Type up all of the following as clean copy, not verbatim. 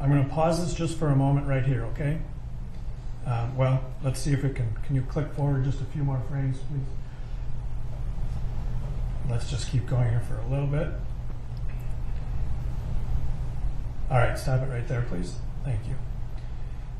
I'm going to pause this just for a moment right here, okay? Well, let's see if it can you click forward just a few more frames, please? Let's just keep going here for a little bit. All right, stop it right there, please. Thank you.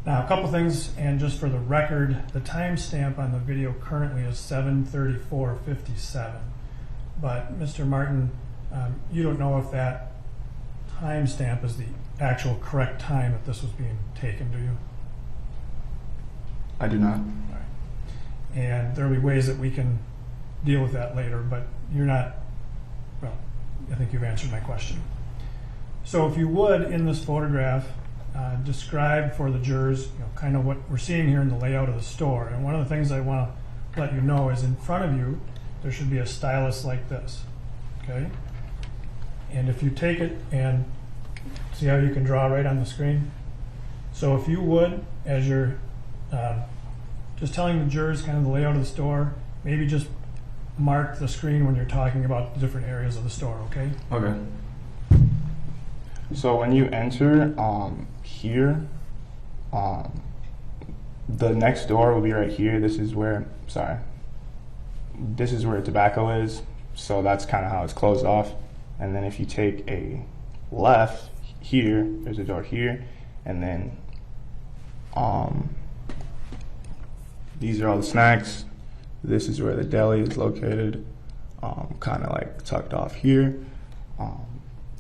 Now, a couple things, and just for the record, the timestamp on the video currently is 7:34:57. But Mr. Martin, you don't know if that timestamp is the actual correct time that this was being taken, do you? I do not. All right. And there will be ways that we can deal with that later, but you're not, well, I think you've answered my question. So if you would, in this photograph, describe for the jurors, kind of what we're seeing here in the layout of the store. And one of the things I want to let you know is in front of you, there should be a stylus like this, okay? And if you take it and see how you can draw right on the screen? So if you would, as you're just telling the jurors kind of the layout of the store, maybe just mark the screen when you're talking about the different areas of the store, okay? Okay. So when you enter here, the next door will be right here. This is where tobacco is. So that's kind of how it's closed off. And then if you take a left here, there's a door here, and then these are all the snacks. This is where the deli is located, kind of like tucked off here.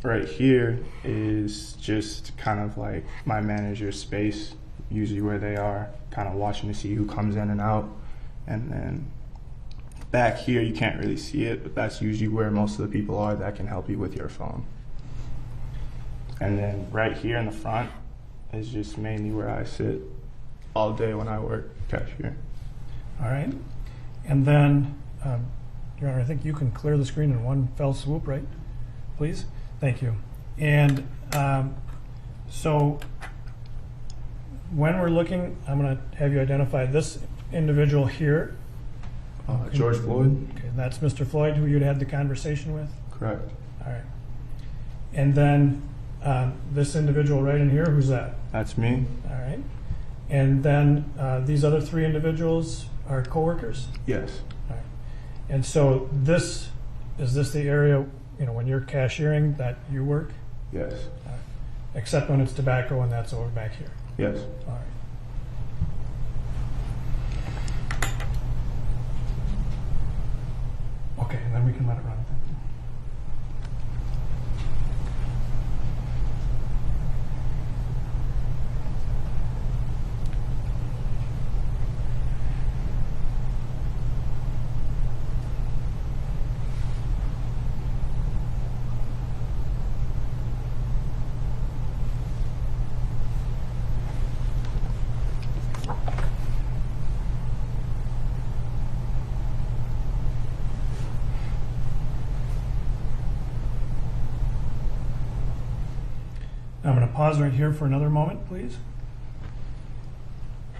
Right here is just kind of like my manager's space, usually where they are, kind of watching to see who comes in and out. And then back here, you can't really see it, but that's usually where most of the people are that can help you with your phone. And then right here in the front is just mainly where I sit all day when I work cashier. All right. And then, Your Honor, I think you can clear the screen in one fell swoop, right? Please? Thank you. And so when we're looking, I'm going to have you identify this individual here. George Floyd. Okay, that's Mr. Floyd, who you'd had the conversation with? Correct. All right. And then this individual right in here, who's that? That's me. All right. And then these other three individuals are coworkers? Yes. All right. And so is this the area, when you're cashiering that you work? Yes. All right. Except when it's tobacco and that's over back here? Yes. All right. Okay, and then we can let it run. Thank you. I'm going to pause right here for another moment, please.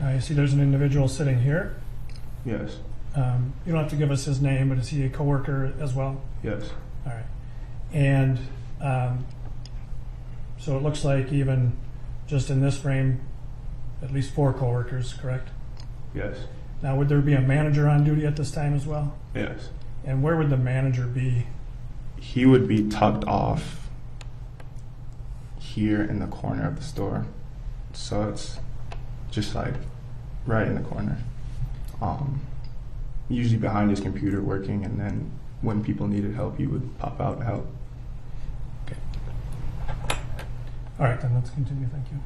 You see there's an individual sitting here. Yes. You don't have to give us his name, but is he a coworker as well? Yes. All right. And so it looks like even just in this frame, at least 4 coworkers, correct? Yes. Now, would there be a manager on duty at this time as well? Yes. And where would the manager be? He would be tucked off here in the corner of the store. So it's just like right in the corner. Usually behind his computer working, and then when people needed help, he would pop out and help. Okay. All right, then let's continue. Thank you.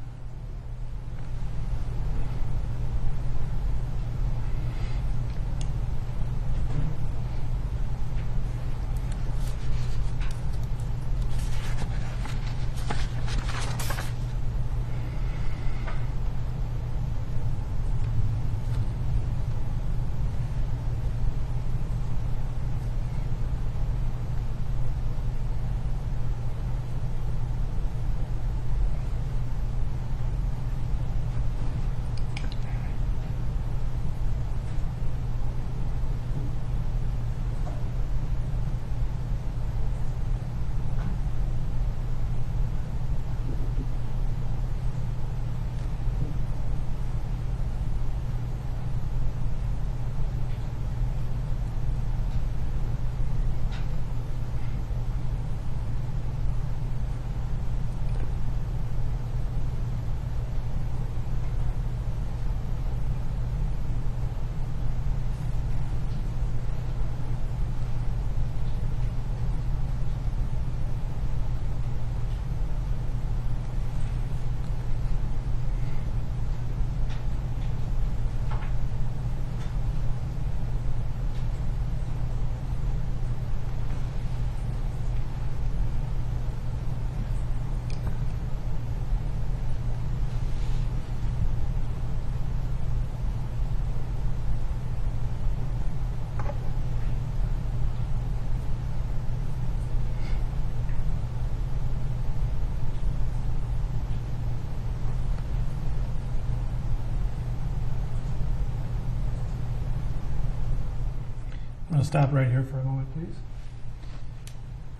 to stop right here for a moment, please.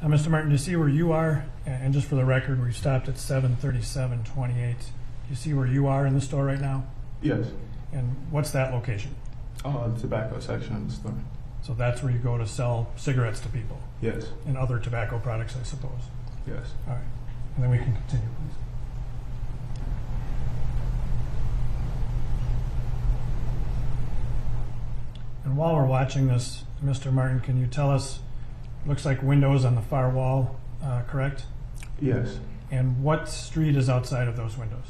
Mr. Martin, do you see where you are? And just for the record, we stopped at 73728. Do you see where you are in the store right now? Yes. And what's that location? The tobacco section of the store. So that's where you go to sell cigarettes to people Yes. and other tobacco products, I suppose. Yes. All right. And then we can continue, please. And while we're watching this, Mr. Martin, can you tell us, looks like windows on the far wall, correct? Yes. And what street is outside of those windows?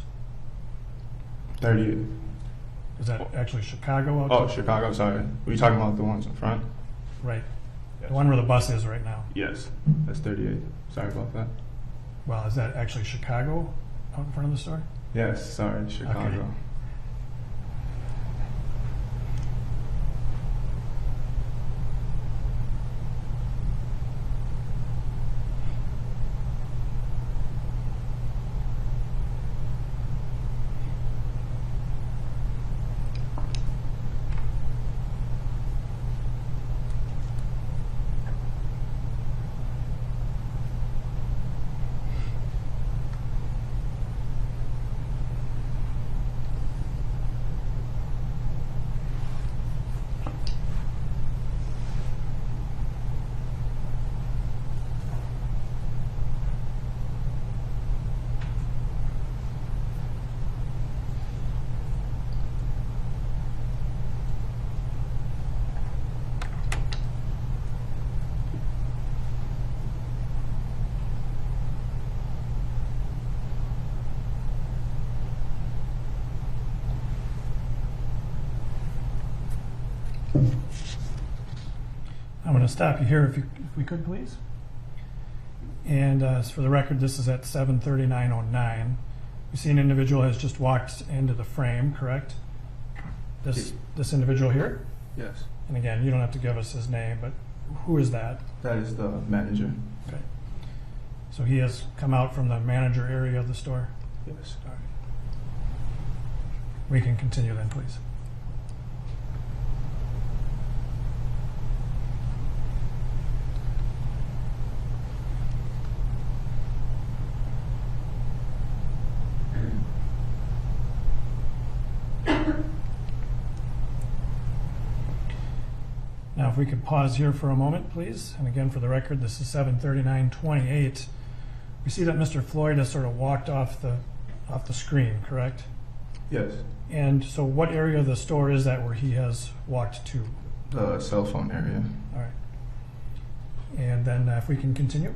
38. Is that actually Chicago out Oh, there? Chicago, sorry. Were you talking about the ones in front? Right. Yes. The one where the bus is right now. Yes. That's 38. Sorry about that. Well, is that actually Chicago out in front of the store? Yes, sorry, Chicago. Okay. I'm going to stop you here if we could, please. And for the record, this is at 7:39:09. You see an individual has just walked into the frame, correct? This individual here? Yes. And again, you don't have to give us his name, but who is that? That is the manager. Okay. So he has come out from the manager area of the store? Yes. All right. We can continue then, please. Now, if we could pause here for a moment, please. And again, for the record, this is 7:39:28. We see that Mr. Floyd has sort of walked off the screen, correct? Yes. And so what area of the store is that where he has walked to? The cell phone area. All right. And then if we can continue.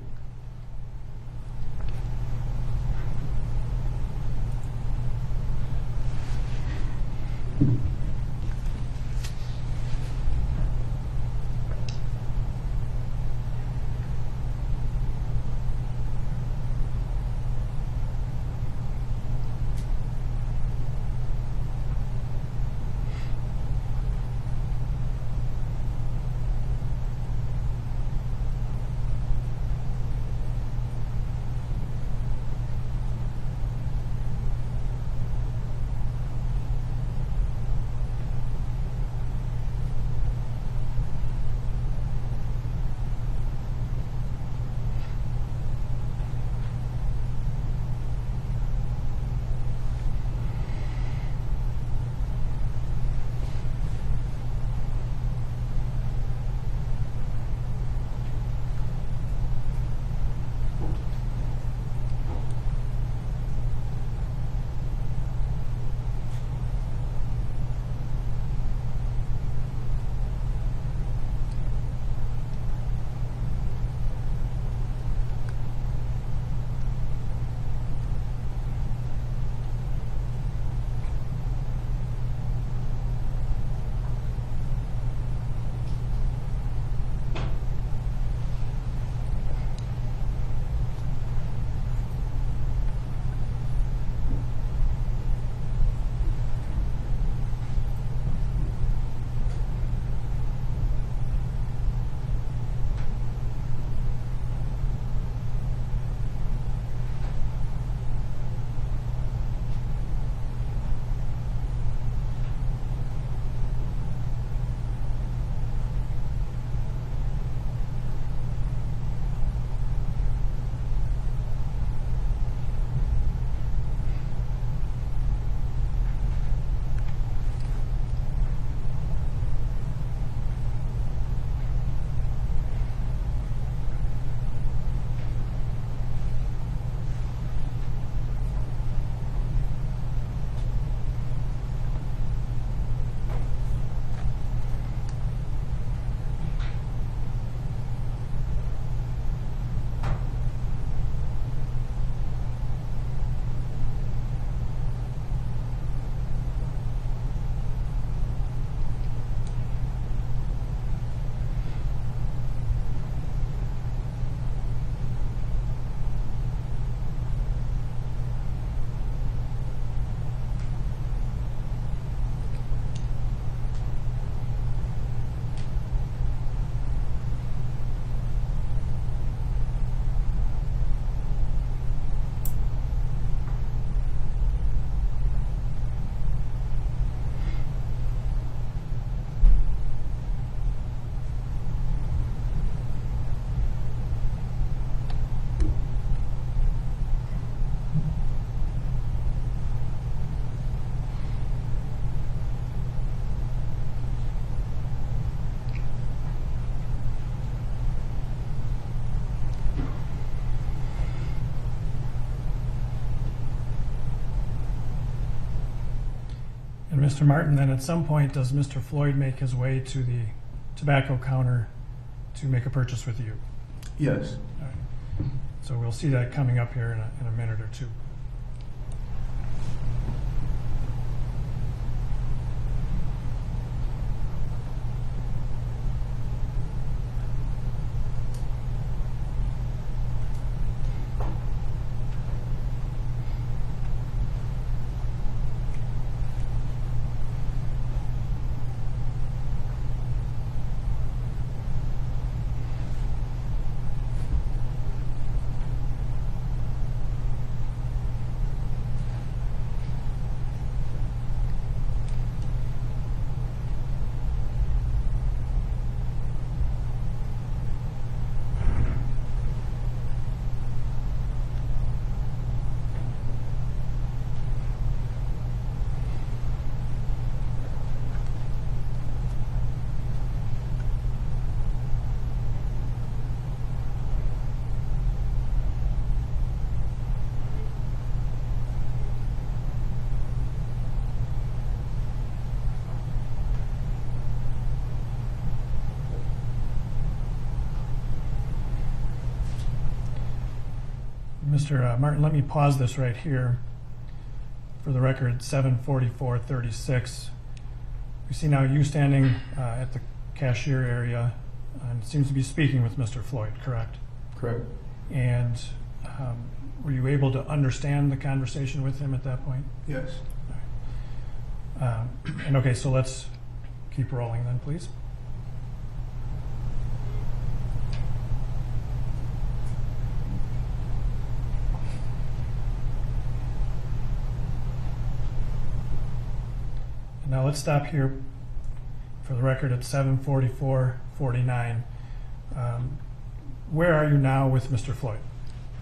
And Mr. Martin, then at some point, does Mr. Floyd make his way to the tobacco counter to make a purchase with you? Yes. All right. So we'll see that coming up here in a minute or two. Mr. Martin, let me pause this right here. For the record, 7:44:36. We see now you standing at the cashier area and seems to be speaking with Mr. Floyd, correct? Correct. And were you able to understand the conversation with him at that point? Yes. And okay, so let's keep rolling then, please. Now let's stop here for the record at 7:44:49. Where are you now with Mr. Floyd?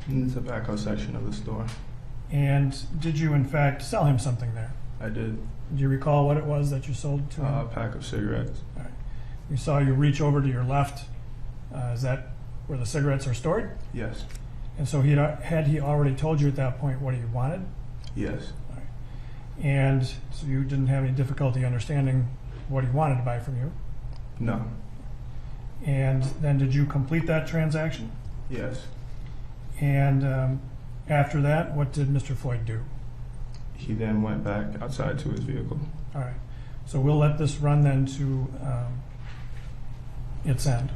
In the tobacco section of the store. And did you in fact sell him something there? I did. Do you recall what it was that you sold to him? A pack of cigarettes. All right. We saw you reach over to your left. Is that where the cigarettes are stored? Yes. And so had he already told you at that point what he wanted? Yes. All right. And so you didn't have any difficulty understanding what he wanted to buy from you? No. And then did you complete that transaction? Yes. And after that, what did Mr. Floyd do? He then went back outside to his vehicle. All right. So we'll let this run then to its end.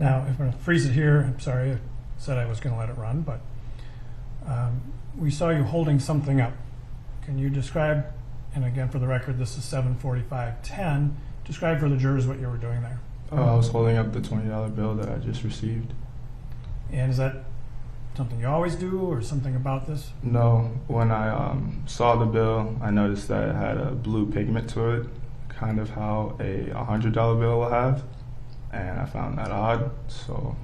Now, if I'm going to freeze it here, I'm sorry, I said I was going to let it run, but we saw you holding something up. Can you describe, and again for the record, this is 7:45:10, describe for the jurors what you were doing there. I was holding up the $20 bill that I just received. And is that something you always do or something about this? No, when I saw the bill, I noticed that it had a blue pigment to it, kind of how a $100 bill will have. And I found that odd, so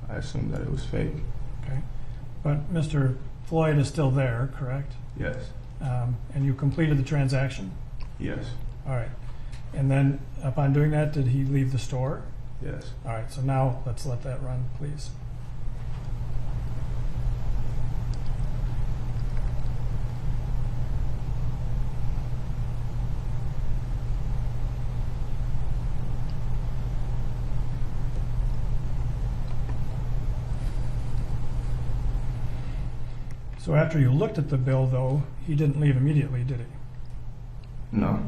I assumed that it was fake. Okay. But Mr. Floyd is still there, correct? Yes. And you completed the transaction? Yes. All right. And then upon doing that, did he leave the store? Yes. All right. So now let's let that run, please. So after you looked at the bill, though, he didn't leave immediately, did he? No.